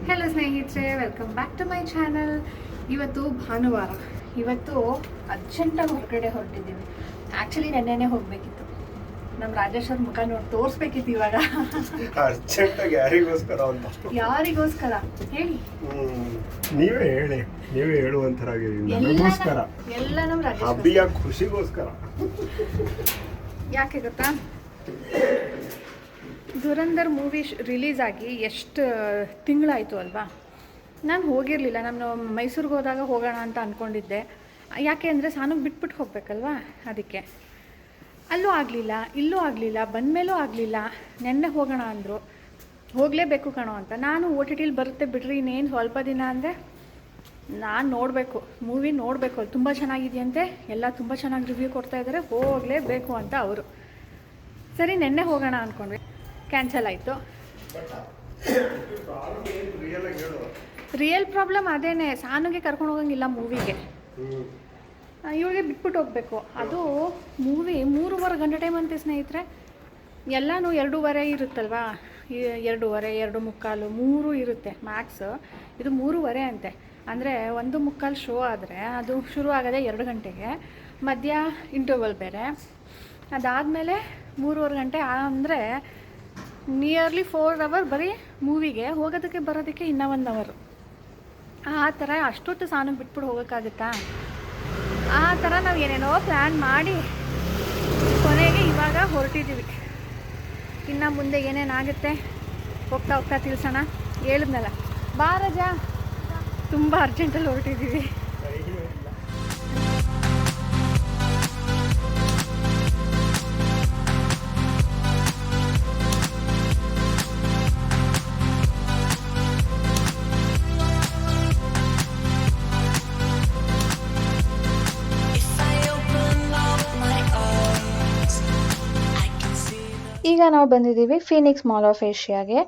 Hello ಸ್ನೇಹಿತರೆ, welcome back to my channel. ಇವತ್ತು ಭಾನುವಾರ. ಇವತ್ತು ಅರ್ಜೆಂಟಾಗಿ ಹೊರಗಡೆ ಹೊರಟಿದ್ದೀವಿ. ಆ್ಯಕ್ಚುಲಿ ನೆನ್ನೆನೇ ಹೋಗಬೇಕಿತ್ತು. ನಮ್ಮ ರಾಜೇಶ್ ಅವ್ರ ಮುಖ ನೋಡಿ ತೋರಿಸ್ಬೇಕಿತ್ತು ಇವಾಗ. ಅರ್ಜೆಂಟಾಗಿ ಯಾರಿಗೋಸ್ಕರ ಅಂತ? ಯಾರಿಗೋಸ್ಕರ ಹೇಳಿ? ನೀವೇ ಹೇಳುವಂತರಾಗಿರಿ. ನನಗೋಸ್ಕರ, ಎಲ್ಲ ನಮ್ಮ ರಾಜೇಶ್ ಅಬ್ಬಿಯ ಖುಷಿಗೋಸ್ಕರ. ಯಾಕೆ ಗೊತ್ತಾ, ಧುರಂಧರ್ ಮೂವಿ ರಿಲೀಸ್ ಆಗಿ ಎಷ್ಟು ತಿಂಗಳಾಯಿತು ಅಲ್ವಾ. ನಾನು ಹೋಗಿರಲಿಲ್ಲ. ನಾನು ಮೈಸೂರಿಗೆ ಹೋದಾಗ ಹೋಗೋಣ ಅಂತ ಅಂದ್ಕೊಂಡಿದ್ದೆ. ಯಾಕೆ ಅಂದರೆ ಸಾನುಗೆ ಬಿಟ್ಬಿಟ್ಟು ಹೋಗ್ಬೇಕಲ್ವಾ, ಅದಕ್ಕೆ. ಅಲ್ಲೂ ಆಗಲಿಲ್ಲ, ಇಲ್ಲೂ ಆಗಲಿಲ್ಲ, ಬಂದಮೇಲೂ ಆಗಲಿಲ್ಲ. ನೆನ್ನೆ ಹೋಗೋಣ ಅಂದರು. ಹೋಗಲೇಬೇಕು ಕಣೋ ಅಂತ. ನಾನು OTT ಬರುತ್ತೆ ಬಿಡ್ರಿ, ಇನ್ನೇನು ಸ್ವಲ್ಪ ದಿನ ಅಂದರೆ ನಾನು ನೋಡಬೇಕು, ಮೂವಿ ನೋಡಬೇಕು. ಅಲ್ಲಿ ತುಂಬ ಚೆನ್ನಾಗಿದೆಯಂತೆ, ಎಲ್ಲ ತುಂಬ ಚೆನ್ನಾಗಿ ರಿವ್ಯೂ ಕೊಡ್ತಾ ಇದ್ದಾರೆ, ಹೋಗಲೇಬೇಕು ಅಂತ ಅವರು. ಸರಿ, ನೆನ್ನೆ ಹೋಗೋಣ ಅಂದ್ಕೊಂಡ್ವಿ, ಕ್ಯಾನ್ಸಲ್ ಆಯಿತು. ರಿಯಲ್ ಪ್ರಾಬ್ಲಮ್ ಅದೇನೆ, ಸಾನುಗೆ ಕರ್ಕೊಂಡು ಹೋಗಂಗಿಲ್ಲ ಮೂವಿಗೆ. ಇವಳಿಗೆ ಬಿಟ್ಬಿಟ್ಟು ಹೋಗಬೇಕು. ಅದು ಮೂವಿ 3.5 ಗಂಟೆ ಟೈಮ್ ಅಂತೆ ಸ್ನೇಹಿತರೆ. ಎಲ್ಲನೂ 2:30 ಇರುತ್ತಲ್ವಾ, 2:30, 2:45, 3 ಇರುತ್ತೆ ಮ್ಯಾಕ್ಸ್. ಇದು 3:30 ಅಂತೆ. ಅಂದರೆ 1:45 ಶೋ ಆದರೆ ಅದು ಶುರು ಆಗೋದೇ 2 ಗಂಟೆಗೆ. ಮಧ್ಯ ಇಂಟರ್ವಲ್ ಬೇರೆ. ಅದಾದಮೇಲೆ 3.5 ಗಂಟೆ ಅಂದರೆ ನಿಯರ್ಲಿ 4 ಅವರ್ ಬರೀ ಮೂವಿಗೆ. ಹೋಗೋದಕ್ಕೆ ಬರೋದಕ್ಕೆ ಇನ್ನೂ 1 ಅವರು. ಆ ಥರ ಅಷ್ಟೊತ್ತು ಸಾನು ಬಿಟ್ಬಿಟ್ಟು ಹೋಗೋಕ್ಕಾಗುತ್ತಾ? ಆ ಥರ ನಾವು ಏನೇನೋ ಪ್ಲ್ಯಾನ್ ಮಾಡಿ ಕೊನೆಗೆ ಇವಾಗ ಹೊರಟಿದ್ದೀವಿ. ಇನ್ನು ಮುಂದೆ ಏನೇನಾಗುತ್ತೆ ಹೋಗ್ತಾ ಹೋಗ್ತಾ ತಿಳಿಸೋಣ. ಹೇಳಿದ್ನಲ್ಲ, ಬಾ ರಜಾ, ತುಂಬ ಅರ್ಜೆಂಟಲ್ಲಿ ಹೊರಟಿದ್ದೀವಿ. ಈಗ ನಾವು ಬಂದಿದ್ದೀವಿ ಫೀನಿಕ್ಸ್ ಮಾಲ್ ಆಫ್ ಏಷ್ಯಾಗೆ.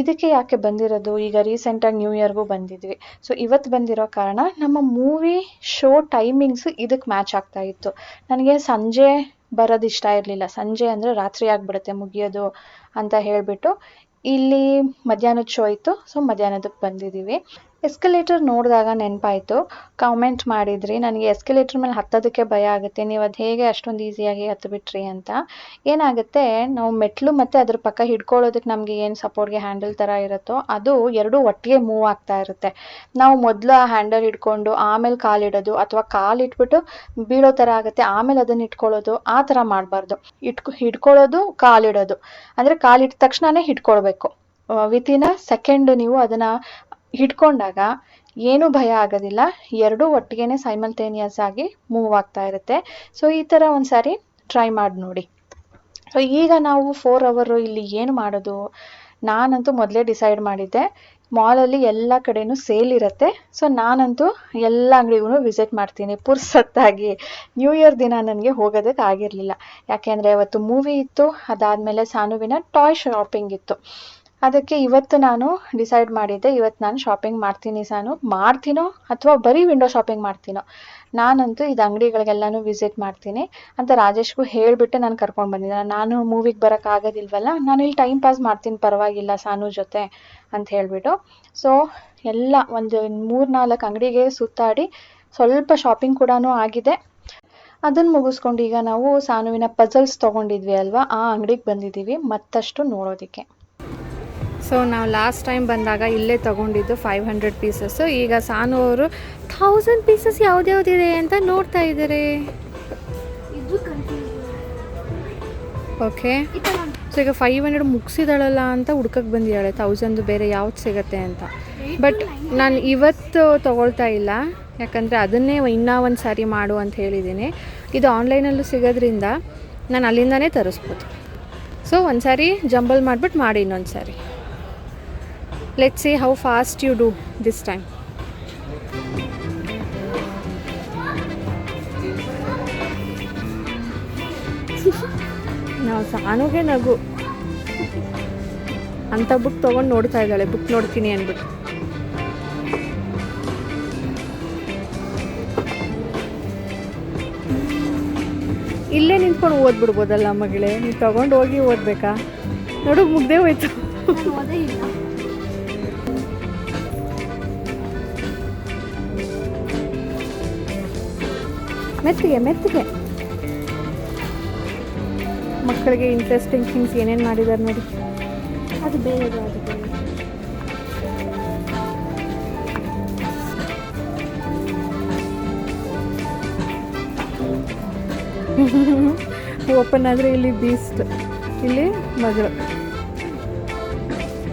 ಇದಕ್ಕೆ ಯಾಕೆ ಬಂದಿರೋದು, ಈಗ ರೀಸೆಂಟಾಗಿ ನ್ಯೂ ಇಯರ್ಗೂ ಬಂದಿದ್ವಿ. ಸೊ ಇವತ್ತು ಬಂದಿರೋ ಕಾರಣ ನಮ್ಮ ಮೂವಿ ಶೋ ಟೈಮಿಂಗ್ಸು ಇದಕ್ಕೆ ಮ್ಯಾಚ್ ಆಗ್ತಾ ಇತ್ತು. ನನಗೆ ಸಂಜೆ ಬರೋದು ಇಷ್ಟ ಇರಲಿಲ್ಲ. ಸಂಜೆ ಅಂದರೆ ರಾತ್ರಿ ಆಗಿಬಿಡುತ್ತೆ ಮುಗಿಯೋದು ಅಂತ ಹೇಳಿಬಿಟ್ಟು ಇಲ್ಲಿ ಮಧ್ಯಾಹ್ನದ ಶೋ ಇತ್ತು. ಸೊ ಮಧ್ಯಾಹ್ನದಕ್ಕೆ ಬಂದಿದ್ದೀವಿ. ಎಸ್ಕಲೇಟರ್ ನೋಡಿದಾಗ ನೆನಪಾಯಿತು, ಕಾಮೆಂಟ್ ಮಾಡಿದ್ರಿ ನನಗೆ ಎಸ್ಕಲೇಟರ್ ಮೇಲೆ ಹತ್ತೋದಕ್ಕೆ ಭಯ ಆಗುತ್ತೆ, ನೀವು ಅದು ಹೇಗೆ ಅಷ್ಟೊಂದು ಈಸಿಯಾಗಿ ಹತ್ತಿಬಿಟ್ರಿ ಅಂತ. ಏನಾಗುತ್ತೆ, ನಾವು ಮೆಟ್ಲು ಮತ್ತು ಅದ್ರ ಪಕ್ಕ ಹಿಡ್ಕೊಳ್ಳೋದಕ್ಕೆ ನಮಗೆ ಏನು ಸಪೋರ್ಟ್ಗೆ ಹ್ಯಾಂಡಲ್ ಥರ ಇರುತ್ತೋ ಅದು ಎರಡೂ ಒಟ್ಟಿಗೆ ಮೂವ್ ಆಗ್ತಾ ಇರುತ್ತೆ. ನಾವು ಮೊದಲು ಆ ಹ್ಯಾಂಡಲ್ ಹಿಡ್ಕೊಂಡು ಆಮೇಲೆ ಕಾಲಿಡೋದು, ಅಥವಾ ಕಾಲಿಟ್ಬಿಟ್ಟು ಬೀಳೋ ಥರ ಆಗುತ್ತೆ, ಆಮೇಲೆ ಅದನ್ನು ಇಟ್ಕೊಳ್ಳೋದು, ಆ ಥರ ಮಾಡಬಾರ್ದು. ಹಿಡ್ಕೊಳ್ಳೋದು, ಕಾಲಿಡೋದು. ಅಂದರೆ ಕಾಲಿಟ್ಟ ತಕ್ಷಣವೇ ಹಿಡ್ಕೊಳ್ಬೇಕು. ವಿತಿನ್ ಅ ಸೆಕೆಂಡ್ ನೀವು ಅದನ್ನು ಹಿಡ್ಕೊಂಡಾಗ ಏನೂ ಭಯ ಆಗೋದಿಲ್ಲ. ಎರಡೂ ಒಟ್ಟಿಗೆ ಸೈಮಲ್ಟೇನಿಯಸ್ ಆಗಿ ಮೂವ್ ಆಗ್ತಾ ಇರುತ್ತೆ. ಸೊ ಈ ಥರ ಒಂದು ಸಾರಿ ಟ್ರೈ ಮಾಡಿ ನೋಡಿ. ಸೊ ಈಗ ನಾವು 4 ಅವರು ಇಲ್ಲಿ ಏನು ಮಾಡೋದು? ನಾನಂತೂ ಮೊದಲೇ ಡಿಸೈಡ್ ಮಾಡಿದ್ದೆ, ಮಾಲಲ್ಲಿ ಎಲ್ಲ ಕಡೆನೂ ಸೇಲ್ ಇರುತ್ತೆ. ಸೊ ನಾನಂತೂ ಎಲ್ಲ ಅಂಗಡಿಗೂ ವಿಸಿಟ್ ಮಾಡ್ತೀನಿ ಪುರ್ಸತ್ತಾಗಿ. ನ್ಯೂ ಇಯರ್ ದಿನ ನನಗೆ ಹೋಗೋದಕ್ಕೆ ಆಗಿರಲಿಲ್ಲ. ಯಾಕೆಂದರೆ ಅವತ್ತು ಮೂವಿ ಇತ್ತು, ಅದಾದಮೇಲೆ ಸಾನುವಿನ ಟಾಯ್ ಶಾಪಿಂಗ್ ಇತ್ತು. ಅದಕ್ಕೆ ಇವತ್ತು ನಾನು ಡಿಸೈಡ್ ಮಾಡಿದ್ದೆ, ಇವತ್ತು ನಾನು ಶಾಪಿಂಗ್ ಮಾಡ್ತೀನಿ ಸಾನು. ಮಾಡ್ತೀನೋ ಅಥವಾ ಬರೀ ವಿಂಡೋ ಶಾಪಿಂಗ್ ಮಾಡ್ತೀನೋ, ನಾನಂತೂ ಇದು ಅಂಗಡಿಗಳಿಗೆಲ್ಲನೂ ವಿಸಿಟ್ ಮಾಡ್ತೀನಿ ಅಂತ ರಾಜೇಶ್ಗೂ ಹೇಳಿಬಿಟ್ಟು ನಾನು ಕರ್ಕೊಂಡು ಬಂದಿದ್ದೆ. ನಾನು ಮೂವಿಗೆ ಬರೋಕ್ಕಾಗೋದಿಲ್ವಲ್ಲ, ನಾನು ಇಲ್ಲಿ ಟೈಮ್ ಪಾಸ್ ಮಾಡ್ತೀನಿ, ಪರವಾಗಿಲ್ಲ ಸಾನು ಜೊತೆ ಅಂತ ಹೇಳಿಬಿಟ್ಟು. ಸೊ ಎಲ್ಲ ಒಂದು 3-4 ಅಂಗಡಿಗೆ ಸುತ್ತಾಡಿ ಸ್ವಲ್ಪ ಶಾಪಿಂಗ್ ಕೂಡ ಆಗಿದೆ. ಅದನ್ನು ಮುಗಿಸ್ಕೊಂಡು ಈಗ ನಾವು ಸಾನುವಿನ ಪಜಲ್ಸ್ ತೊಗೊಂಡಿದ್ವಿ ಅಲ್ವಾ, ಆ ಅಂಗಡಿಗೆ ಬಂದಿದ್ದೀವಿ ಮತ್ತಷ್ಟು ನೋಡೋದಕ್ಕೆ. ಸೊ ನಾವು ಲಾಸ್ಟ್ ಟೈಮ್ ಬಂದಾಗ ಇಲ್ಲೇ ತೊಗೊಂಡಿದ್ದು 500 ಪೀಸಸ್ಸು. ಈಗ ಸಾನು ಅವರು 1000 ಪೀಸಸ್ ಯಾವ್ದ್ಯಾವ್ದಿದೆ ಅಂತ ನೋಡ್ತಾ ಇದ್ದಾರೆ. ಓಕೆ, ಸೊ ಈಗ 500 ಮುಗಿಸಿದಾಳಲ್ಲ ಅಂತ ಹುಡ್ಕಕ್ಕೆ ಬಂದಿದ್ದಾಳೆ 1000 ಬೇರೆ ಯಾವ್ದು ಸಿಗುತ್ತೆ ಅಂತ. ಬಟ್ ನಾನು ಇವತ್ತು ತೊಗೊಳ್ತಾ ಇಲ್ಲ, ಯಾಕಂದರೆ ಅದನ್ನೇ ಇನ್ನೂ ಒಂದು ಸಾರಿ ಮಾಡು ಅಂತ ಹೇಳಿದ್ದೀನಿ. ಇದು ಆನ್ಲೈನಲ್ಲೂ ಸಿಗೋದ್ರಿಂದ ನಾನು ಅಲ್ಲಿಂದನೇ ತರಿಸ್ಬೋದು. ಸೊ ಒಂದು ಸಾರಿ ಜಂಬಲ್ ಮಾಡಿಬಿಟ್ಟು ಮಾಡಿ ಇನ್ನೊಂದು ಸಾರಿ. Let's see how fast you do this time. ನಾವು ಸಾನುಗೆ ನಗು ಅಂತ ಬುಕ್ ತೊಗೊಂಡು ನೋಡ್ತಾ ಇದ್ದಾಳೆ, ಬುಕ್ ನೋಡ್ತೀನಿ ಅಂದ್ಬಿಟ್ಟು. ಇಲ್ಲೇ ನಿಂತ್ಕೊಂಡು ಓದ್ಬಿಡ್ಬೋದಲ್ಲ ಮಗಳೇ, ನೀವು ತೊಗೊಂಡು ಹೋಗಿ ಓದಬೇಕಾ? ನೋಡು ಮುಗ್ದೇ ಹೋಯ್ತು. ಮೆತ್ತಿಗೆ ಮೆತ್ತಿಗೆ. ಮಕ್ಕಳಿಗೆ ಇಂಟ್ರೆಸ್ಟಿಂಗ್ ಥಿಂಗ್ಸ್ ಏನೇನು ಮಾಡಿದ್ದಾರೆ ನೋಡಿ. ಅದು ಬೇರೆ ಅದು ಬೇರೆ. ಓಪನ್ ಆದರೆ ಇಲ್ಲಿ ಬೀಸ್ಟ್, ಇಲ್ಲಿ ಮಗಳು.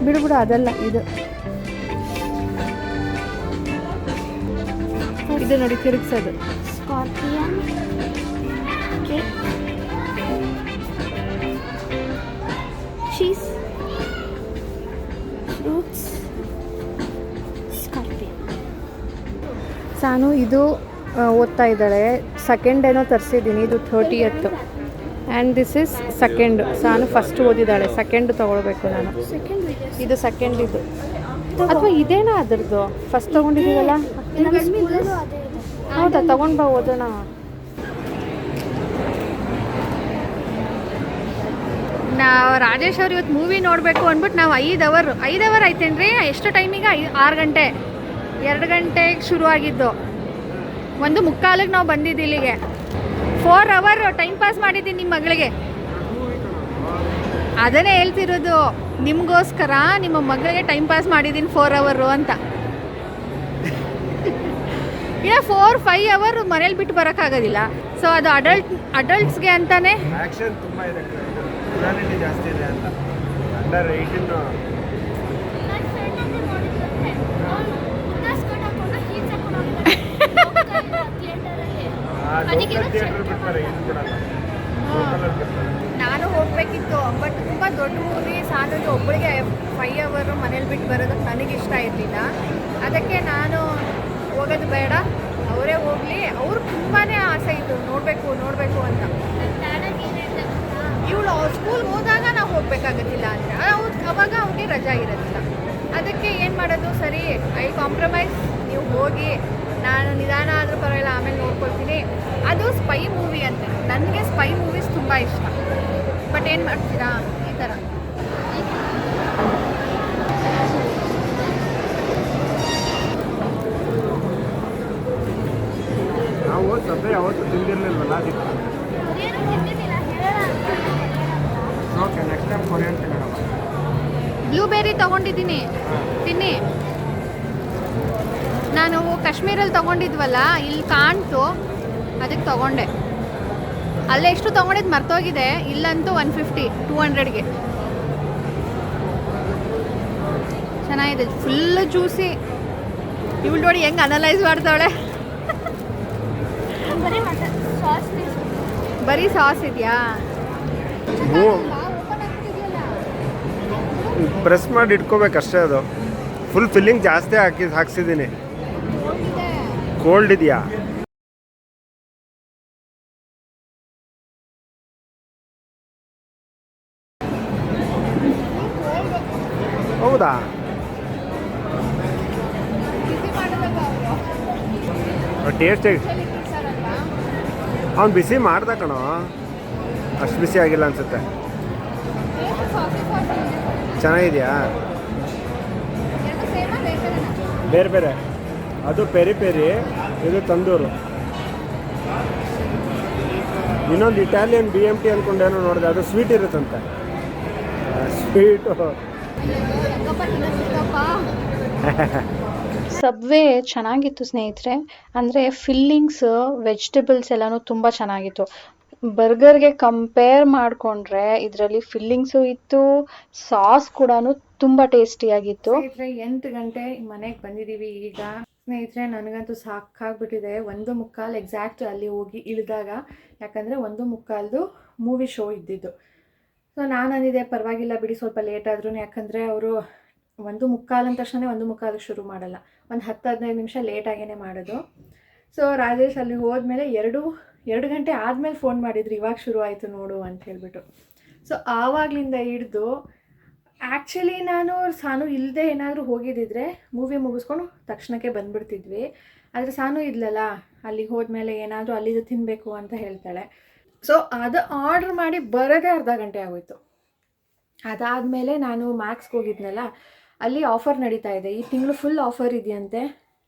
ಬಿಡು ಬಿಡು ಅದಲ್ಲ, ಇದು ಇದು ನೋಡಿ ತಿರುಗಿಸೋದು. Scorpion cheese fruits scorpion. Sanu ಇದು ಓದ್ತಾ ಇದ್ದಾಳೆ. ಸೆಕೆಂಡ್ ಏನೋ ತರಿಸಿದ್ದೀನಿ, ಇದು 30th and this is second. Sanu first ಓದಿದ್ದಾಳೆ, ಸೆಕೆಂಡ್ ತೊಗೊಳ್ಬೇಕು ನಾನು. ಇದು ಸೆಕೆಂಡ್ ಇದು ಅಥವಾ ಇದೇನಾ ಅದರದ್ದು ಫಸ್ಟ್ ತೊಗೊಂಡಿದ್ದೀವಲ್ಲ? ಹೌದಾ, ತೊಗೊಂಡು ಬಾ ಓದೋಣ. ನಾವು ರಾಜೇಶ್ ಅವ್ರು ಇವತ್ತು ಮೂವಿ ನೋಡಬೇಕು ಅಂದ್ಬಿಟ್ಟು ನಾವು 5 ಅವರ್ ಆಯ್ತೇನ್ರಿ? ಎಷ್ಟು ಟೈಮಿಗೆ? 6 ಗಂಟೆ, 2 ಗಂಟೆಗೆ ಶುರು ಆಗಿದ್ದು, 1:45 ನಾವು ಬಂದಿದ್ದು ಇಲ್ಲಿಗೆ. 4 ಅವರ್ ಟೈಮ್ ಪಾಸ್ ಮಾಡಿದ್ದೀನಿ ನಿಮ್ಮ ಮಗಳಿಗೆ. ಅದನ್ನೇ ಹೇಳ್ತಿರೋದು, ನಿಮಗೋಸ್ಕರ ನಿಮ್ಮ ಮಗಳಿಗೆ ಟೈಮ್ ಪಾಸ್ ಮಾಡಿದ್ದೀನಿ 4 ಅವರು ಅಂತ. ಇಲ್ಲ 4-5 ಅವರ್ ಮನೇಲಿ ಬಿಟ್ಟು ಬರೋಕ್ಕಾಗೋದಿಲ್ಲ. ಸೊ ಅದು ಅಡಲ್ಟ್ಸ್ಗೆ ಅಂತಾನೆ. ಆಕ್ಷನ್ ತುಂಬಾ ಇದೆ, ಕ್ರೂಯಾಲಿಟಿ ಜಾಸ್ತಿ ಇದೆ ಅಂತ. ಅಂಡರ್ 18 ಥಿಯೇಟರ್ ಬಿಡ್ತಾರೆ, ಇದು ಬಿಡಲ್ಲ. ನಾನು ಹೋಗಬೇಕಿತ್ತು, ಬಟ್ ತುಂಬ ದೊಡ್ಡ ಮೂವಿ. ಸಾನಿಗೆ ಒಬ್ಬಳಿಗೆ 5 ಅವರು ಮನೇಲಿ ಬಿಟ್ಟು ಬರೋದಕ್ಕೆ ನನಗೆ ಇಷ್ಟ ಇರಲಿಲ್ಲ. ಅದಕ್ಕೆ ನಾನು ಹೋಗೋದು ಬೇಡ, ಅವರೇ ಹೋಗಲಿ. ಅವ್ರು ತುಂಬಾ ಆಸೆ ಇತ್ತು ನೋಡಬೇಕು ಅಂತ. ಇವಳು ಸ್ಕೂಲ್ಗೆ ಹೋದಾಗ ನಾವು ಹೋಗಬೇಕಾಗತ್ತಿಲ್ಲ ಅಂದರೆ ಅವಾಗ ಅವ್ರಿಗೆ ರಜಾ ಇರೋದಿಲ್ಲ. ಅದಕ್ಕೆ ಏನು ಮಾಡೋದು, ಸರಿ ಐ ಕಾಂಪ್ರಮೈಸ್, ನೀವು ಹೋಗಿ, ನಾನು ನಿಧಾನ ಆದರೂ ಪರವಾಗಿಲ್ಲ ಆಮೇಲೆ ನೋಡ್ಕೊಳ್ತೀನಿ. ಅದು ಸ್ಪೈ ಮೂವಿ ಅಂತ. ನನಗೆ ಸ್ಪೈ ಮೂವೀಸ್ ತುಂಬ ಇಷ್ಟ, ಬಟ್ ಏನು ಮಾಡ್ತೀರಾ ಈ ಥರ. ನಾವು ಸದ್ಯ ಯಾವತ್ತೂ ತಿಂದಿರಲಿಲ್ವಲ್ಲ, ಅದಕ್ಕೆ. ಓಕೆ, ನೆಕ್ಸ್ಟ್ ಟೈಮ್ ಕೊರಿಯನ್ ತಿನ್ನೋಣ. ಬ್ಲೂಬೆರಿ ತೊಗೊಂಡಿದ್ದೀನಿ, ತಿನ್ನಿ. ನಾನು ಕಾಶ್ಮೀರಲ್ಲಿ ತೊಗೊಂಡಿದ್ವಲ್ಲ, ಇಲ್ಲಿ ಕಾಣ್ತು, ಅದಕ್ಕೆ ತೊಗೊಂಡೆ. ಅಲ್ಲೇ ಎಷ್ಟು ತೊಗೊಂಡಿದ್ದು ಮರ್ತೋಗಿದೆ. ಇಲ್ಲಂತೂ 150, 200ಗೆ ಚೆನ್ನಾಗಿದೆ. Full juicy. ಇವಳು ನೋಡಿ ಹೆಂಗೆ ಅನಲೈಸ್ ಮಾಡ್ತಾವಳೆ. ಬರೀ ಸಾಸ್ ಇದೆಯಾ? ಪ್ರೆಸ್ ಮಾಡಿ ಇಟ್ಕೋಬೇಕಷ್ಟೇ. ಅದು ಫುಲ್ ಫಿಲ್ಲಿಂಗ್ ಜಾಸ್ತಿ ಹಾಕ್ಸಿದ್ದೀನಿ. ಕೋಲ್ಡ್ ಇದೆಯಾ? ಹೌದಾ? ಟೇಸ್ಟ್ ಅವ್ನು ಬಿಸಿ ಮಾಡ್ದ ಕಣೋ, ಅಷ್ಟು ಬಿಸಿ ಆಗಿಲ್ಲ ಅನ್ಸುತ್ತೆ. ಚೆನ್ನಾಗಿದೆಯಾ? ಬೇರೆ ಬೇರೆ, ಅದು ಪೆರಿ ಪೆರಿ, ಇದು ತಂದೂರು. ಇನ್ನೊಂದು ಇಟಾಲಿಯನ್ BMT ಅಂದ್ಕೊಂಡೇನೋ ನೋಡಿದೆ, ಅದು ಸ್ವೀಟ್ ಇರುತ್ತಂತೆ. ಸ್ವೀಟು. ಸಬ್ವೇ ಚೆನ್ನಾಗಿತ್ತು ಸ್ನೇಹಿತರೆ. ಅಂದರೆ ಫಿಲ್ಲಿಂಗ್ಸ್, ವೆಜಿಟೇಬಲ್ಸ್ ಎಲ್ಲನೂ ತುಂಬ ಚೆನ್ನಾಗಿತ್ತು. ಬರ್ಗರ್ಗೆ ಕಂಪೇರ್ ಮಾಡಿಕೊಂಡ್ರೆ ಇದರಲ್ಲಿ ಫಿಲ್ಲಿಂಗ್ಸು ಇತ್ತು, ಸಾಸ್ ಕೂಡ ತುಂಬ ಟೇಸ್ಟಿಯಾಗಿತ್ತು. ಸ್ನೇಹಿತರೆ 8 ಗಂಟೆ ಮನೆಗೆ ಬಂದಿದ್ದೀವಿ ಈಗ. ಸ್ನೇಹಿತರೆ ನನಗಂತೂ ಸಾಕಾಗ್ಬಿಟ್ಟಿದೆ. 1:45 ಎಕ್ಸಾಕ್ಟ್ ಅಲ್ಲಿ ಹೋಗಿ ಇಳಿದಾಗ, ಯಾಕಂದರೆ 1:45 ಮೂವಿ ಶೋ ಇದ್ದಿದ್ದು. ಸೊ ನಾನು ಅಂದಿದ್ದೆ ಪರವಾಗಿಲ್ಲ ಬಿಡಿ, ಸ್ವಲ್ಪ ಲೇಟ್ ಆದ್ರೂ, ಯಾಕಂದರೆ ಅವರು 1:45 ಅಂದ ತಕ್ಷಣ 1:45 ಶುರು ಮಾಡಲ್ಲ, ಒಂದು 10-15 ನಿಮಿಷ ಲೇಟಾಗೇ ಮಾಡೋದು. ಸೊ ರಾಜೇಶ್ ಅಲ್ಲಿ ಹೋದ್ಮೇಲೆ 2 ಗಂಟೆ ಆದಮೇಲೆ ಫೋನ್ ಮಾಡಿದ್ರು, ಇವಾಗ ಶುರು ಆಯಿತು ನೋಡು ಅಂತ ಹೇಳ್ಬಿಟ್ಟು. ಸೊ ಆವಾಗಲಿಂದ ಹಿಡ್ದು ಆ್ಯಕ್ಚುಲಿ ಸಾನು ಇಲ್ಲದೆ ಏನಾದರೂ ಹೋಗಿದ್ದಿದ್ರೆ ಮೂವಿ ಮುಗಿಸ್ಕೊಂಡು ತಕ್ಷಣಕ್ಕೆ ಬಂದುಬಿಡ್ತಿದ್ವಿ. ಆದರೆ ಸಾನು ಇದ್ಲಲ್ಲ, ಅಲ್ಲಿಗೆ ಹೋದ್ಮೇಲೆ ಏನಾದರೂ ಅಲ್ಲಿದು ತಿನ್ನಬೇಕು ಅಂತ ಹೇಳ್ತಾಳೆ. ಸೊ ಅದು ಆರ್ಡ್ರ್ ಮಾಡಿ ಬರೋದೇ ಅರ್ಧ ಗಂಟೆ ಆಗೋಯ್ತು. ಅದಾದಮೇಲೆ ನಾನು ಮ್ಯಾಕ್ಸ್ಗೆ ಹೋಗಿದ್ನಲ್ಲ, ಅಲ್ಲಿ ಆಫರ್ ನಡೀತಾ ಇದೆ. ಈ ತಿಂಗಳು ಫುಲ್ ಆಫರ್ ಇದೆಯಂತೆ.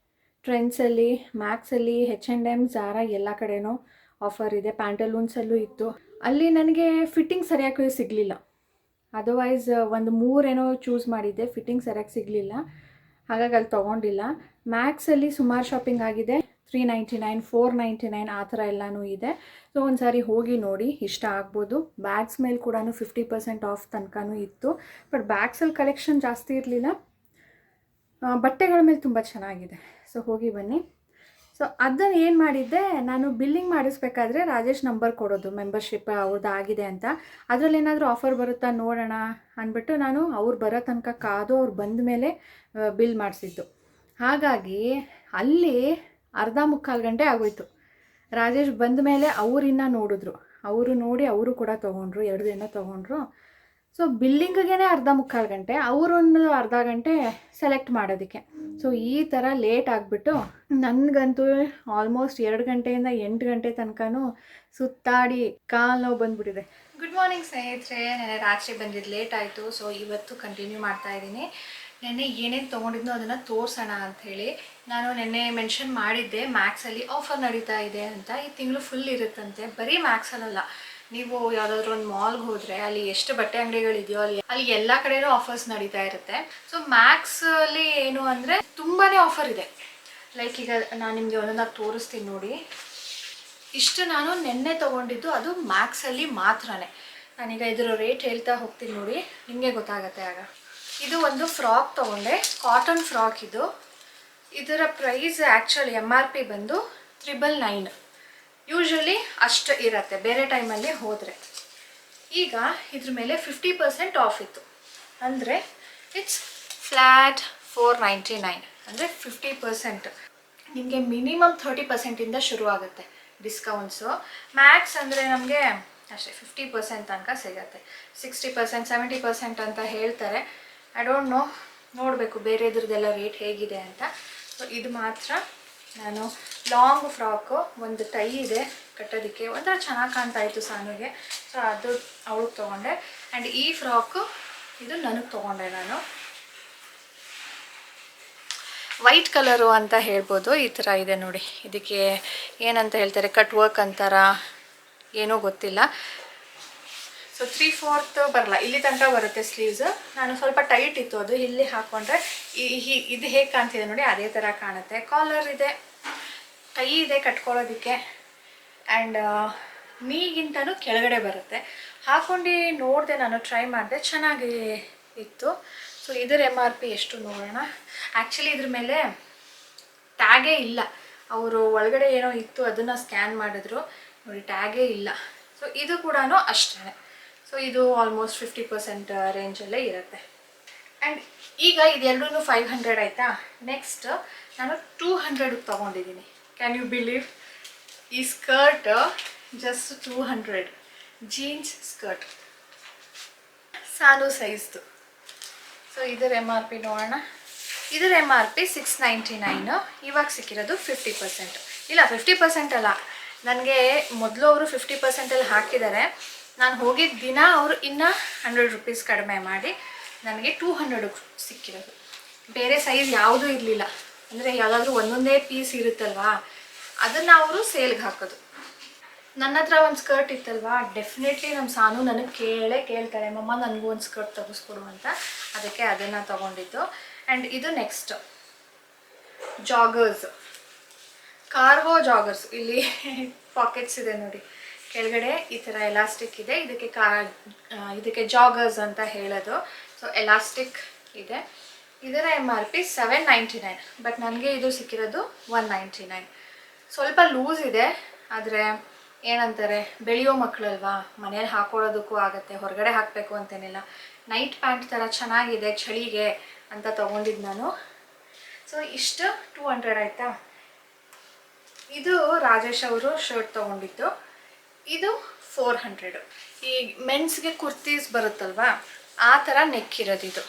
ಟ್ರೆಂಡ್ಸಲ್ಲಿ, ಮ್ಯಾಕ್ಸಲ್ಲಿ, H&M, ಝಾರಾ ಎಲ್ಲ ಕಡೆನೂ ಆಫರ್ ಇದೆ. ಪ್ಯಾಂಟಲೂನ್ಸಲ್ಲೂ ಇತ್ತು. ಅಲ್ಲಿ ನನಗೆ ಫಿಟ್ಟಿಂಗ್ ಸರಿಯಾಗಿ ಸಿಗಲಿಲ್ಲ. ಅದರ್ವೈಸ್ ಒಂದು 3 ಏನೋ ಚೂಸ್ ಮಾಡಿದ್ದೆ, ಫಿಟ್ಟಿಂಗ್ ಸರಿಯಾಗಿ ಸಿಗಲಿಲ್ಲ, ಹಾಗಾಗಿ ಅಲ್ಲಿ ತೊಗೊಂಡಿಲ್ಲ. ಮ್ಯಾಕ್ಸಲ್ಲಿ ಸುಮಾರು ಶಾಪಿಂಗ್ ಆಗಿದೆ. 399, 499 ಆ ಥರ ಎಲ್ಲನೂ ಇದೆ. ಸೊ ಒಂದು ಸಾರಿ ಹೋಗಿ ನೋಡಿ, ಇಷ್ಟ ಆಗ್ಬೋದು. ಬ್ಯಾಗ್ಸ್ ಮೇಲೆ ಕೂಡ 50% ಆಫ್ ತನಕನೂ ಇತ್ತು. ಬಟ್ ಬ್ಯಾಗ್ಸಲ್ಲಿ ಕಲೆಕ್ಷನ್ ಜಾಸ್ತಿ ಇರಲಿಲ್ಲ. ಬಟ್ಟೆಗಳ ಮೇಲೆ ತುಂಬ ಚೆನ್ನಾಗಿದೆ. ಸೊ ಹೋಗಿ ಬನ್ನಿ. ಸೊ ಅದನ್ನು ಏನು ಮಾಡಿದ್ದೆ, ನಾನು ಬಿಲ್ಲಿಂಗ್ ಮಾಡಿಸ್ಬೇಕಾದ್ರೆ ರಾಜೇಶ್ ನಂಬರ್ ಕೊಡೋದು, ಮೆಂಬರ್ಶಿಪ್ ಅವ್ರದ್ದು ಆಗಿದೆ ಅಂತ. ಅದರಲ್ಲಿ ಏನಾದರೂ ಆಫರ್ ಬರುತ್ತಾ ನೋಡೋಣ ಅಂದ್ಬಿಟ್ಟು ನಾನು ಅವ್ರು ಬರೋ ತನಕ ಕಾದು ಅವ್ರು ಬಂದ ಮೇಲೆ ಬಿಲ್ ಮಾಡಿಸಿದ್ದು. ಹಾಗಾಗಿ ಅಲ್ಲಿ ಅರ್ಧ ಮುಕ್ಕಾಲು ಗಂಟೆ ಆಗೋಯ್ತು. ರಾಜೇಶ್ ಬಂದ ಮೇಲೆ ಅವರಿನ್ನ ನೋಡಿದ್ರು, ಅವರು ನೋಡಿ ಅವರು ಕೂಡ ತೊಗೊಂಡ್ರು, 2 ದಿನ ತೊಗೊಂಡ್ರು. ಸೊ ಬಿಲ್ಲಿಂಗಿಗೆ ಅರ್ಧ ಮುಕ್ಕಾಲು ಗಂಟೆ, ಅವರೊಂದು ಅರ್ಧ ಗಂಟೆ ಸೆಲೆಕ್ಟ್ ಮಾಡೋದಕ್ಕೆ. ಸೊ ಈ ಥರ ಲೇಟ್ ಆಗಿಬಿಟ್ಟು ನನಗಂತೂ ಆಲ್ಮೋಸ್ಟ್ 2 ಗಂಟೆಯಿಂದ 8 ಗಂಟೆ ತನಕನೂ ಸುತ್ತಾಡಿ ಕಾಲು ನೋವು ಬಂದುಬಿಟ್ಟಿದೆ. ಗುಡ್ ಮಾರ್ನಿಂಗ್ ಸ್ನೇಹಿತರೆ. ನೆನ್ನೆ ರಾತ್ರಿ ಬಂದಿದ್ದು ಲೇಟ್ ಆಯಿತು. ಸೊ ಇವತ್ತು ಕಂಟಿನ್ಯೂ ಮಾಡ್ತಾಯಿದ್ದೀನಿ. ನೆನ್ನೆ ಏನೇನು ತೊಗೊಂಡಿದ್ನೋ ಅದನ್ನು ತೋರಿಸೋಣ ಅಂಥೇಳಿ. ನಾನು ನೆನ್ನೆ ಮೆನ್ಷನ್ ಮಾಡಿದ್ದೆ ಮ್ಯಾಕ್ಸಲ್ಲಿ ಆಫರ್ ನಡೀತಾ ಇದೆ ಅಂತ. ಈ ತಿಂಗಳು ಫುಲ್ ಇರುತ್ತಂತೆ. ಬರೀ ಮ್ಯಾಕ್ಸಲ್ಲ, ನೀವು ಯಾವುದಾದ್ರೂ ಒಂದು ಮಾಲ್ಗೆ ಹೋದರೆ ಅಲ್ಲಿ ಎಷ್ಟು ಬಟ್ಟೆ ಅಂಗಡಿಗಳಿದೆಯೋ ಅಲ್ಲಿ ಎಲ್ಲ ಕಡೆಯೂ ಆಫರ್ಸ್ ನಡೀತಾ ಇರುತ್ತೆ. ಸೊ ಮ್ಯಾಕ್ಸಲ್ಲಿ ಏನು ಅಂದರೆ ತುಂಬಾ ಆಫರ್ ಇದೆ. ಲೈಕ್ ಈಗ ನಾನು ನಿಮಗೆ ಒಂದೊಂದಾಗಿ ತೋರಿಸ್ತೀನಿ ನೋಡಿ. ಇಷ್ಟು ನಾನು ನೆನ್ನೆ ತೊಗೊಂಡಿದ್ದು ಅದು ಮ್ಯಾಕ್ಸಲ್ಲಿ ಮಾತ್ರನೇ. ನಾನೀಗ ಇದರ ರೇಟ್ ಹೇಳ್ತಾ ಹೋಗ್ತೀನಿ ನೋಡಿ, ನಿಮಗೆ ಗೊತ್ತಾಗುತ್ತೆ ಆಗ. ಇದು ಒಂದು ಫ್ರಾಕ್ ತೊಗೊಂಡೆ, ಕಾಟನ್ ಫ್ರಾಕ್ ಇದು. ಇದರ ಪ್ರೈಸ್ ಆ್ಯಕ್ಚುಲಿ MRP ಬಂದು 999. ಯೂಶ್ವಲಿ ಅಷ್ಟು ಇರುತ್ತೆ ಬೇರೆ ಟೈಮಲ್ಲಿ ಹೋದರೆ. ಈಗ ಇದ್ರ ಮೇಲೆ 50% ಆಫ್ ಇತ್ತು. ಅಂದರೆ ಇಟ್ಸ್ ಫ್ಲ್ಯಾಟ್ 499, ಅಂದರೆ 50%. ನಿಮಗೆ ಮಿನಿಮಮ್ 30% ಶುರು ಆಗುತ್ತೆ ಡಿಸ್ಕೌಂಟ್ಸು. ಮ್ಯಾಕ್ಸ್ ಅಂದರೆ ನಮಗೆ ಅಷ್ಟೇ 50% ತನಕ ಸಿಗುತ್ತೆ. 60%, 70% ಅಂತ ಹೇಳ್ತಾರೆ. ಐ ಡೋಂಟ್ ನೋ, ನೋಡಬೇಕು ಬೇರೆದ್ರದ್ದೆಲ್ಲ ರೇಟ್ ಹೇಗಿದೆ ಅಂತ. ಸೊ ಇದು ಮಾತ್ರ ನಾನು ಲಾಂಗ್ ಫ್ರಾಕು, ಒಂದು ಟೈ ಇದೆ ಕಟ್ಟೋದಕ್ಕೆ, ಒಂಥರ ಚೆನ್ನಾಗಿ ಕಾಣ್ತಾ ಇತ್ತು ಸಾನುಗೆ. ಸೊ ಅದು ಅವಳಿಗೆ ತೊಗೊಂಡೆ. ಆ್ಯಂಡ್ ಈ ಫ್ರಾಕು ಇದು ನನಗೆ ತೊಗೊಂಡೆ ನಾನು. ವೈಟ್ ಕಲರು ಅಂತ ಹೇಳ್ಬೋದು. ಈ ಥರ ಇದೆ ನೋಡಿ. ಇದಕ್ಕೆ ಏನಂತ ಹೇಳ್ತಾರೆ, ಕಟ್ ವರ್ಕ್ ಅಂತಾರ ಏನೋ ಗೊತ್ತಿಲ್ಲ. ಸೊ 3/4 ಬರಲ್ಲ, ಇಲ್ಲಿ ತನಕ ಬರುತ್ತೆ ಸ್ಲೀವ್ಸ್. ನಾನು ಸ್ವಲ್ಪ ಟೈಟ್ ಇತ್ತು ಅದು, ಇಲ್ಲಿ ಹಾಕ್ಕೊಂಡ್ರೆ ಇದು ಹೇಗೆ ಕಾಣ್ತಿದೆ ನೋಡಿ ಅದೇ ಥರ ಕಾಣುತ್ತೆ. ಕಾಲರ್ ಇದೆ, ಕೈ ಇದೆ ಕಟ್ಕೊಳ್ಳೋದಕ್ಕೆ. ಆ್ಯಂಡ್ ನೀಗಿಂತನೂ ಕೆಳಗಡೆ ಬರುತ್ತೆ. ಹಾಕ್ಕೊಂಡು ನೋಡಿದೆ, ನಾನು ಟ್ರೈ ಮಾಡಿದೆ, ಚೆನ್ನಾಗಿ ಇತ್ತು. ಸೊ ಇದರ MRP ಎಷ್ಟು ನೋಡೋಣ. ಆ್ಯಕ್ಚುಲಿ ಇದ್ರ ಮೇಲೆ ಟ್ಯಾಗೇ ಇಲ್ಲ. ಅವರು ಒಳಗಡೆ ಏನೋ ಇತ್ತು ಅದನ್ನು ಸ್ಕ್ಯಾನ್ ಮಾಡಿದ್ರು ನೋಡಿ, ಟ್ಯಾಗೇ ಇಲ್ಲ. ಸೊ ಇದು ಕೂಡ ಅಷ್ಟೇ. ಸೊ ಇದು ಆಲ್ಮೋಸ್ಟ್ 50% ರೇಂಜಲ್ಲೇ ಇರುತ್ತೆ. ಆ್ಯಂಡ್ ಈಗ ಇದೆರಡೂ 500 ಆಯಿತಾ. ನೆಕ್ಸ್ಟ್ ನಾನು 200ಗೆ ತೊಗೊಂಡಿದ್ದೀನಿ. Can you believe? ಈ ಸ್ಕರ್ಟ್ ಜಸ್ಟ್ 200, ಜೀನ್ಸ್ ಸ್ಕರ್ಟ್, ಸಾನು ಸೈಜ್ದು. ಸೊ ಇದರ MRP ನೋಡೋಣ. ಇದರ MRP 699. ಇವಾಗ ಸಿಕ್ಕಿರೋದು 50%. ಇಲ್ಲ 50% ಅಲ್ಲ, ನನಗೆ ಮೊದಲು ಅವರು 50%ಅಲ್ಲಿ ಹಾಕಿದ್ದಾರೆ. ನಾನು ಹೋಗಿದ್ದ ದಿನ ಅವರು ಇನ್ನೂ 100 ರೂಪೀಸ್ ಕಡಿಮೆ ಮಾಡಿ ನನಗೆ 200 ಸಿಕ್ಕಿರೋದು. ಬೇರೆ ಸೈಜ್ ಯಾವುದೂ ಇರಲಿಲ್ಲ. ಅಂದರೆ ಯಾವುದಾದ್ರೂ ಒಂದೊಂದೇ ಪೀಸ್ ಇರುತ್ತಲ್ವಾ, ಅದನ್ನು ಅವರು ಸೇಲ್ಗೆ ಹಾಕೋದು. ನನ್ನ ಹತ್ರ ಒಂದು ಸ್ಕರ್ಟ್ ಇತ್ತಲ್ವಾ, ಡೆಫಿನೆಟ್ಲಿ ನಮ್ಮ ಸಾನು ನನಗೆ ಕೇಳ್ತಾಳೆ, ಮಮ್ಮ ನನಗೂ ಒಂದು ಸ್ಕರ್ಟ್ ತೆಗೆಸ್ಕೊಡು ಅಂತ. ಅದಕ್ಕೆ ಅದನ್ನು ತೊಗೊಂಡಿದ್ದು. ಆ್ಯಂಡ್ ಇದು ನೆಕ್ಸ್ಟ್ ಜಾಗರ್ಸ್, ಕಾರ್ಗೋ ಜಾಗರ್ಸ್. ಇಲ್ಲಿ ಪಾಕೆಟ್ಸ್ ಇದೆ ನೋಡಿ, ಕೆಳಗಡೆ ಈ ಥರ ಎಲಾಸ್ಟಿಕ್ ಇದೆ. ಇದಕ್ಕೆ ಜಾಗರ್ಸ್ ಅಂತ ಹೇಳೋದು. ಸೊ ಎಲಾಸ್ಟಿಕ್ ಇದೆ. ಇದರ MRP 799, ಬಟ್ ನನಗೆ ಇದು ಸಿಕ್ಕಿರೋದು 199. ಸ್ವಲ್ಪ ಲೂಸ್ ಇದೆ, ಆದರೆ ಏನಂತಾರೆ, ಬೆಳೆಯೋ ಮಕ್ಕಳಲ್ವಾ, ಮನೇಲಿ ಹಾಕೊಳ್ಳೋದಕ್ಕೂ ಆಗುತ್ತೆ, ಹೊರಗಡೆ ಹಾಕಬೇಕು ಅಂತೇನಿಲ್ಲ. ನೈಟ್ ಪ್ಯಾಂಟ್ ಥರ ಚೆನ್ನಾಗಿದೆ ಚಳಿಗೆ ಅಂತ ತೊಗೊಂಡಿದ್ದು ನಾನು. ಸೊ ಇಷ್ಟು 200 ಆಯಿತಾ. ಇದು ರಾಜೇಶ್ ಅವರು ಶರ್ಟ್ ತೊಗೊಂಡಿದ್ದು. ಇದು 400. ಈ ಮೆನ್ಸ್ಗೆ ಕುರ್ತೀಸ್ ಬರುತ್ತಲ್ವಾ, ಆ ಥರ ನೆಕ್ ಇರೋದು ಇದು.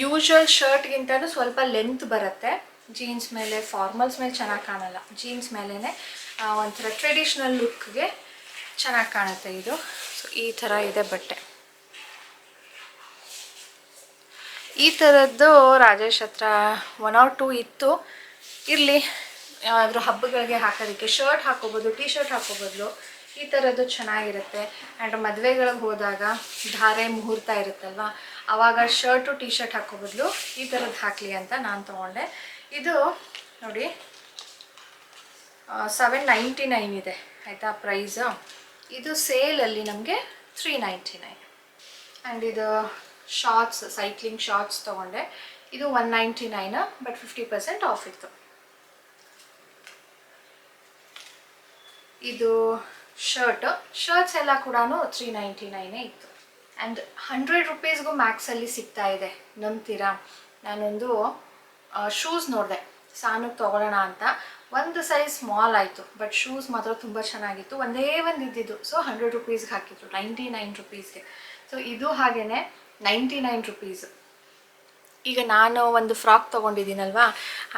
ಯೂಶ್ವಲ್ ಶರ್ಟ್ಗಿಂತಲೂ ಸ್ವಲ್ಪ ಲೆಂತ್ ಬರುತ್ತೆ. ಜೀನ್ಸ್ ಮೇಲೆ, ಫಾರ್ಮಲ್ಸ್ ಮೇಲೆ ಚೆನ್ನಾಗಿ ಕಾಣಲ್ಲ, ಜೀನ್ಸ್ ಮೇಲೇ ಒಂಥರ ಟ್ರೆಡಿಷ್ನಲ್ ಲುಕ್ಗೆ ಚೆನ್ನಾಗಿ ಕಾಣುತ್ತೆ ಇದು. ಸೊ ಈ ಥರ ಇದೆ ಬಟ್ಟೆ. ಈ ಥರದ್ದು ರಾಜೇಶ್ ಹತ್ರ 1 or 2 ಇತ್ತು. ಇರಲಿ, ಅದ್ರ ಹಬ್ಬಗಳಿಗೆ ಹಾಕೋದಕ್ಕೆ ಶರ್ಟ್ ಹಾಕೋಬೋದು, ಟೀ ಶರ್ಟ್ ಹಾಕೋ ಬದಲು ಈ ಥರದ್ದು ಚೆನ್ನಾಗಿರುತ್ತೆ. ಆ್ಯಂಡ್ ಮದುವೆಗಳಿಗೆ ಹೋದಾಗ ಧಾರೆ ಮುಹೂರ್ತ ಇರುತ್ತಲ್ವ, ಆವಾಗ ಶರ್ಟು ಟೀ ಶರ್ಟ್ ಹಾಕೋ ಬದಲು ಈ ಥರದ್ದು ಹಾಕಲಿ ಅಂತ ನಾನು ತೊಗೊಂಡೆ. ಇದು ನೋಡಿ $799 ಇದೆ ಆಯಿತಾ ಪ್ರೈಸು. ಇದು ಸೇಲಲ್ಲಿ ನಮಗೆ $399. ಆ್ಯಂಡ್ ಇದು ಶಾರ್ಟ್ಸ್, ಸೈಕ್ಲಿಂಗ್ ಶಾರ್ಟ್ಸ್ ತೊಗೊಂಡೆ. ಇದು $199 ಬಟ್ 50% ಆಫ್ ಇತ್ತು. ಇದು ಶರ್ಟ್ಸ್ ಎಲ್ಲ ಕೂಡ $399 ಇತ್ತು. ಆ್ಯಂಡ್ 100 ರೂಪೀಸ್ಗೂ ಮ್ಯಾಕ್ಸಲ್ಲಿ ಸಿಗ್ತಾ ಇದೆ, ನಂಬ್ತೀರಾ? ನಾನೊಂದು ಶೂಸ್ ನೋಡಿದೆ ಸಾನುಗೆ ತೊಗೊಳ್ಳೋಣ ಅಂತ. ಒಂದು ಸೈಜ್ ಸ್ಮಾಲ್ ಆಯಿತು, ಬಟ್ ಶೂಸ್ ಮಾತ್ರ ತುಂಬ ಚೆನ್ನಾಗಿತ್ತು. ಒಂದೇ ಒಂದು ಇದ್ದಿದ್ದು, ಸೊ 100 ರೂಪೀಸ್ಗೆ ಹಾಕಿದ್ರು, 99 ರೂಪೀಸ್ಗೆ. ಸೊ ಇದು ಹಾಗೇ $99 ರೂಪೀಸ್. ಈಗ ನಾನು ಒಂದು ಫ್ರಾಕ್ ತೊಗೊಂಡಿದ್ದೀನಲ್ವಾ,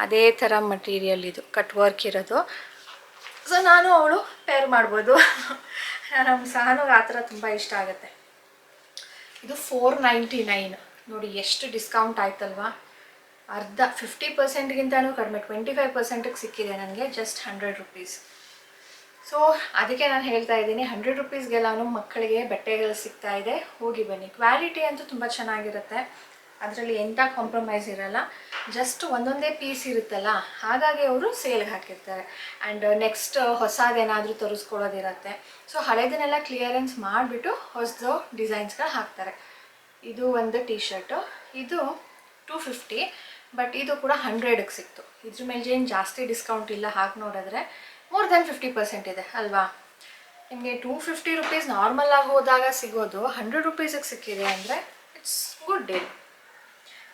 ಅದೇ ಥರ ಮಟೀರಿಯಲ್ ಇದು, ಕಟ್ ವರ್ಕ್ ಇರೋದು. ಸೊ ನಾನು ಅವಳು ಪೇರ್ ಮಾಡ್ಬೋದು. ನಮ್ಮ ಸಾನುಗೆ ಆ ಥರ ತುಂಬ ಇಷ್ಟ ಆಗುತ್ತೆ. ಇದು $499. ನೋಡಿ ಎಷ್ಟು ಡಿಸ್ಕೌಂಟ್ ಆಯ್ತಲ್ವಾ, ಅರ್ಧ 50%ಗಿಂತನೂ ಕಡಿಮೆ, 25%ಗೆ ಸಿಕ್ಕಿದೆ ನನಗೆ, ಜಸ್ಟ್ 100 ರೂಪೀಸ್. ಸೊ ಅದಕ್ಕೆ ನಾನು ಹೇಳ್ತಾ ಇದ್ದೀನಿ, 100 ರೂಪೀಸ್ಗೆಲ್ಲನೂ ಮಕ್ಕಳಿಗೆ ಬಟ್ಟೆಗಳು ಸಿಗ್ತಾ ಇದೆ, ಹೋಗಿ ಬನ್ನಿ. ಕ್ವಾಲಿಟಿ ಅಂತೂ ತುಂಬ ಚೆನ್ನಾಗಿರುತ್ತೆ, ಅದರಲ್ಲಿ ಎಂಥ ಕಾಂಪ್ರಮೈಸ್ ಇರಲ್ಲ. ಜಸ್ಟ್ ಒಂದೊಂದೇ ಪೀಸ್ ಇರುತ್ತಲ್ಲ, ಹಾಗಾಗಿ ಅವರು ಸೇಲ್ಗೆ ಹಾಕಿರ್ತಾರೆ. ಆ್ಯಂಡ್ ನೆಕ್ಸ್ಟ್ ಹೊಸದೇನಾದರೂ ತರಿಸ್ಕೊಳ್ಳೋದಿರುತ್ತೆ, ಸೊ ಹಳೆದನ್ನೆಲ್ಲ ಕ್ಲಿಯರೆನ್ಸ್ ಮಾಡಿಬಿಟ್ಟು ಹೊಸದು ಡಿಸೈನ್ಸ್ಗಳು ಹಾಕ್ತಾರೆ. ಇದು ಒಂದು ಟೀ ಶರ್ಟು, ಇದು $250, ಬಟ್ ಇದು ಕೂಡ 100ಗೆ ಸಿಕ್ತು. ಇದ್ರ ಮೇಲೆ ಏನು ಜಾಸ್ತಿ ಡಿಸ್ಕೌಂಟ್ ಇಲ್ಲ. ಹಾಗೆ ನೋಡಿದ್ರೆ ಮೋರ್ ದೆನ್ 50% ಇದೆ ಅಲ್ವಾ. ನಿಮಗೆ $250 ರೂಪೀಸ್ ನಾರ್ಮಲಾಗಿ ಹೋದಾಗ ಸಿಗೋದು 100 ರೂಪೀಸಿಗೆ ಸಿಕ್ಕಿದೆ ಅಂದರೆ ಇಟ್ಸ್ ಗುಡ್ ಡೀಲ್.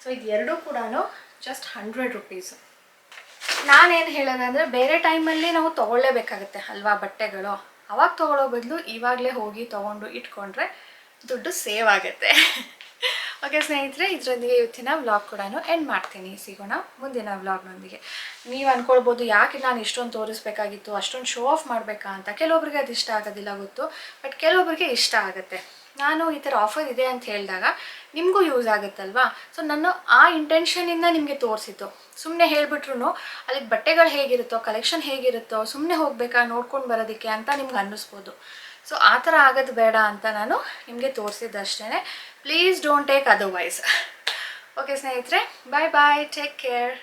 ಸೊ ಇದು ಎರಡೂ ಕೂಡ ಜಸ್ಟ್ 100 ರೂಪೀಸ್. ನಾನೇನು ಹೇಳೋದಂದರೆ, ಬೇರೆ ಟೈಮಲ್ಲಿ ನಾವು ತೊಗೊಳ್ಳೇಬೇಕಾಗುತ್ತೆ ಅಲ್ವಾ ಬಟ್ಟೆಗಳು, ಅವಾಗ ತೊಗೊಳ್ಳೋ ಬದಲು ಇವಾಗಲೇ ಹೋಗಿ ತೊಗೊಂಡು ಇಟ್ಕೊಂಡ್ರೆ ದುಡ್ಡು ಸೇವ್ ಆಗುತ್ತೆ. ಓಕೆ ಸ್ನೇಹಿತರೆ, ಇದರೊಂದಿಗೆ ಇವತ್ತಿನ ವ್ಲಾಗ್ ಕೂಡ ಎಂಡ್ ಮಾಡ್ತೀನಿ. ಸಿಗೋಣ ಮುಂದಿನ ವ್ಲಾಗ್ನೊಂದಿಗೆ. ನೀವು ಅಂದ್ಕೊಳ್ಬೋದು, ಯಾಕೆ ನಾನು ಇಷ್ಟೊಂದು ತೋರಿಸ್ಬೇಕಾಗಿತ್ತು, ಅಷ್ಟೊಂದು ಶೋ ಆಫ್ ಮಾಡಬೇಕಾ ಅಂತ. ಕೆಲವೊಬ್ರಿಗೆ ಅದು ಇಷ್ಟ ಆಗೋದಿಲ್ಲ ಗೊತ್ತು, ಬಟ್ ಕೆಲವೊಬ್ರಿಗೆ ಇಷ್ಟ ಆಗುತ್ತೆ. ನಾನು ಈ ಥರ ಆಫರ್ ಇದೆ ಅಂತ ಹೇಳಿದಾಗ ನಿಮಗೂ ಯೂಸ್ ಆಗುತ್ತಲ್ವಾ. ಸೊ ನಾನು ಆ ಇಂಟೆನ್ಷನಿಂದ ನಿಮಗೆ ತೋರಿಸಿದ್ದು. ಸುಮ್ಮನೆ ಹೇಳಿಬಿಟ್ರು ಅಲ್ಲಿಗೆ ಬಟ್ಟೆಗಳು ಹೇಗಿರುತ್ತೋ, ಕಲೆಕ್ಷನ್ ಹೇಗಿರುತ್ತೋ, ಸುಮ್ಮನೆ ಹೋಗಬೇಕಾ ನೋಡ್ಕೊಂಡು ಬರೋದಕ್ಕೆ ಅಂತ ನಿಮ್ಗೆ ಅನ್ನಿಸ್ಬೋದು. ಸೊ ಆ ಥರ ಆಗೋದು ಬೇಡ ಅಂತ ನಾನು ನಿಮಗೆ ತೋರಿಸಿದ್ದಷ್ಟೇ. Please don't take otherwise. Okay ಸ್ನೇಹಿತರೆ, ಬಾಯ್ ಬಾಯ್, ಟೇಕ್ ಕೇರ್.